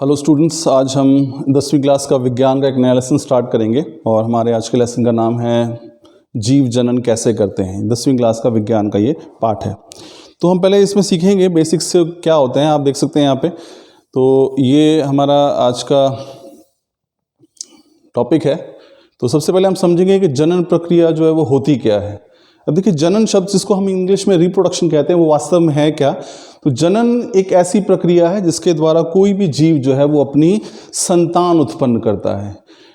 Hello students, आज हम 10वीं क्लास का विज्ञान का एक नया लेसन स्टार्ट करेंगे और हमारे आज के लेसन का नाम है जीव जनन कैसे करते हैं। 10वीं क्लास का विज्ञान का ये पाठ है। तो हम पहले इसमें सीखेंगे बेसिक्स क्या होते हैं। आप देख सकते हैं यहाँ पे, तो ये हमारा आज का टॉपिक है। तो सबसे पहले हम समझेंगे कि जनन प्रक्रिया जो है वो होती क्या है। अब देखिए, जनन शब्द जिसको हम इंग्लिश में रिप्रोडक्शन कहते हैं वो वास्तव में है क्या। तो जनन एक ऐसी प्रक्रिया है जिसके द्वारा कोई भी जीव जो है वो अपनी संतान उत्पन्न करता है,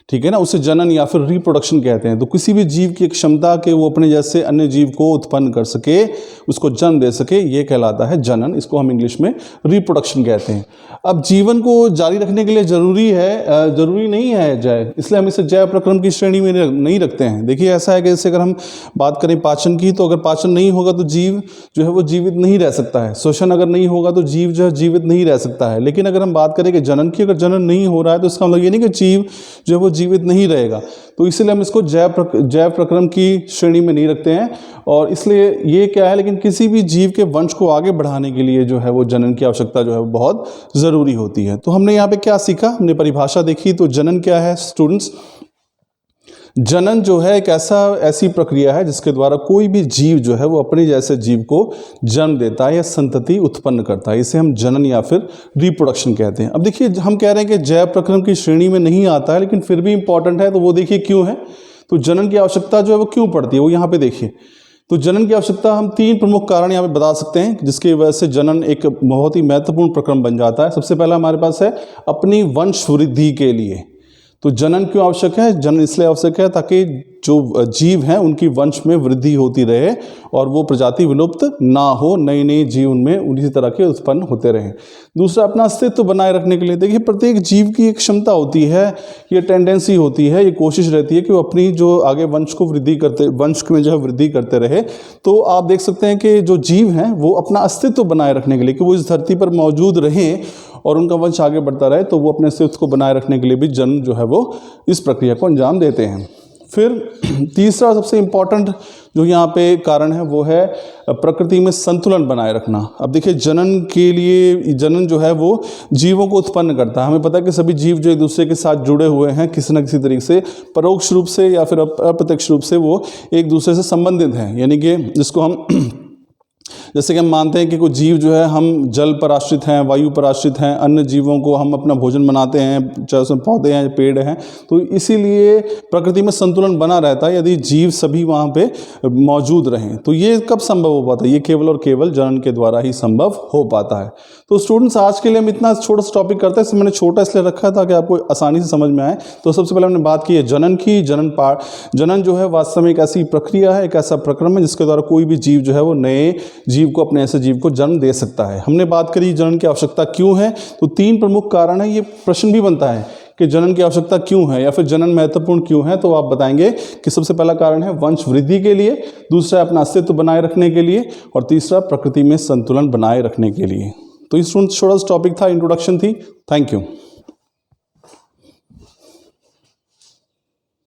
ठीक है ना। उसे जनन या फिर रिप्रोडक्शन कहते हैं। तो किसी भी जीव की क्षमता के वो अपने जैसे अन्य जीव को उत्पन्न कर सके, उसको जन्म दे सके, ये कहलाता है जनन। इसको हम इंग्लिश में रिप्रोडक्शन कहते हैं। अब जीवन को जारी रखने के लिए जरूरी नहीं है जय, इसलिए हम इसे जय प्रक्रम की श्रेणी में नहीं रखते हैं। देखिए, ऐसा है कि जैसे अगर हम बात करें पाचन की, तो अगर पाचन नहीं होगा तो जीव जो है वो जीवित नहीं रह सकता है। श्वसन अगर नहीं होगा तो जीव जो है जीवित नहीं रह सकता है। लेकिन अगर हम बात करें कि जनन की, अगर जनन नहीं हो रहा है तो इसका मतलब ये नहीं कि जीव जो है वो जीवित नहीं रहेगा। तो इसलिए हम इसको जैव प्रक्रम की श्रेणी में नहीं रखते हैं। और इसलिए ये क्या है, लेकिन किसी भी जीव के वंश को आगे बढ़ाने के लिए जो है वो जनन की आवश्यकता जो है वो बहुत ज़रूरी होती है। तो हमने यहाँ पे क्या सीखा, हमने परिभाषा देखी। तो जनन क्या है स्टूडेंट्स? जनन जो है एक ऐसी प्रक्रिया है जिसके द्वारा कोई भी जीव जो है वो अपने जैसे जीव को जन्म देता है या संतति उत्पन्न करता है। इसे हम जनन या फिर रिप्रोडक्शन कहते हैं। अब देखिए, हम कह रहे हैं कि जैव प्रक्रम की श्रेणी में नहीं आता है, लेकिन फिर भी इंपॉर्टेंट है। तो वो देखिए क्यों है। तो जनन की आवश्यकता जो है वो क्यों पड़ती है, वो यहाँ पे देखिए। तो जनन की आवश्यकता हम 3 प्रमुख कारण यहाँ पे बता सकते हैं जिसकी वजह से जनन एक बहुत ही महत्वपूर्ण प्रक्रम बन जाता है। सबसे पहला हमारे पास है अपनी वंश वृद्धि के लिए। तो जनन क्यों आवश्यक है? जनन इसलिए आवश्यक है ताकि जो जीव हैं उनकी वंश में वृद्धि होती रहे और वो प्रजाति विलुप्त ना हो, नए नए जीव उनमें उसी तरह के उत्पन्न होते रहें। दूसरा, अपना अस्तित्व बनाए रखने के लिए। देखिए, प्रत्येक जीव की एक क्षमता होती है, ये टेंडेंसी होती है, ये कोशिश रहती है कि वो अपनी जो आगे वंश में जो है वृद्धि करते रहे। तो आप देख सकते हैं कि जो जीव हैं वो अपना अस्तित्व बनाए रखने के लिए, कि वो इस धरती पर मौजूद रहें और उनका वंश आगे बढ़ता रहे, तो वो अपने अस्तित्व को बनाए रखने के लिए भी जन्म जो है वो इस प्रक्रिया को अंजाम देते हैं। फिर तीसरा सबसे इम्पॉर्टेंट जो यहाँ पे कारण है वो है प्रकृति में संतुलन बनाए रखना। अब देखिए, जनन जो है वो जीवों को उत्पन्न करता है। हमें पता है कि सभी जीव जो एक दूसरे के साथ जुड़े हुए हैं किसी न किसी तरीके से, परोक्ष रूप से या फिर अप्रत्यक्ष रूप से वो एक दूसरे से संबंधित हैं। यानी कि जिसको हम जैसे कि हम मानते हैं कि कुछ जीव जो है हम जल पर आश्रित हैं, वायु पर आश्रित हैं, अन्य जीवों को हम अपना भोजन बनाते हैं, चाहे उसमें पौधे हैं, पेड़ हैं। तो इसीलिए प्रकृति में संतुलन बना रहता है यदि जीव सभी वहाँ पे मौजूद रहें। तो ये कब संभव हो पाता है? ये केवल और केवल जनन के द्वारा ही संभव हो पाता है। तो स्टूडेंट्स, आज के लिए हम इतना छोटा सा टॉपिक करते हैं। मैंने छोटा इसलिए रखा था कि आपको आसानी से समझ में आए। तो सबसे पहले हमने बात की है जनन की। जनन जो है वास्तव में एक ऐसी प्रक्रिया है, एक ऐसा प्रक्रम है जिसके द्वारा कोई भी जीव जो है वो नए जीव को, अपने ऐसे जीव को जन्म दे सकता है। हमने बात करी जनन की आवश्यकता क्यों है। तो 3 प्रमुख कारण है। ये प्रश्न भी बनता है कि जनन की आवश्यकता क्यों है या फिर जनन महत्वपूर्ण क्यों है। तो आप बताएंगे कि सबसे पहला कारण है वंश वृद्धि के लिए, दूसरा अपना अस्तित्व बनाए रखने के लिए, और तीसरा प्रकृति में संतुलन बनाए रखने के लिए। तो इस छोटा सा टॉपिक था, इंट्रोडक्शन थी। Thank you.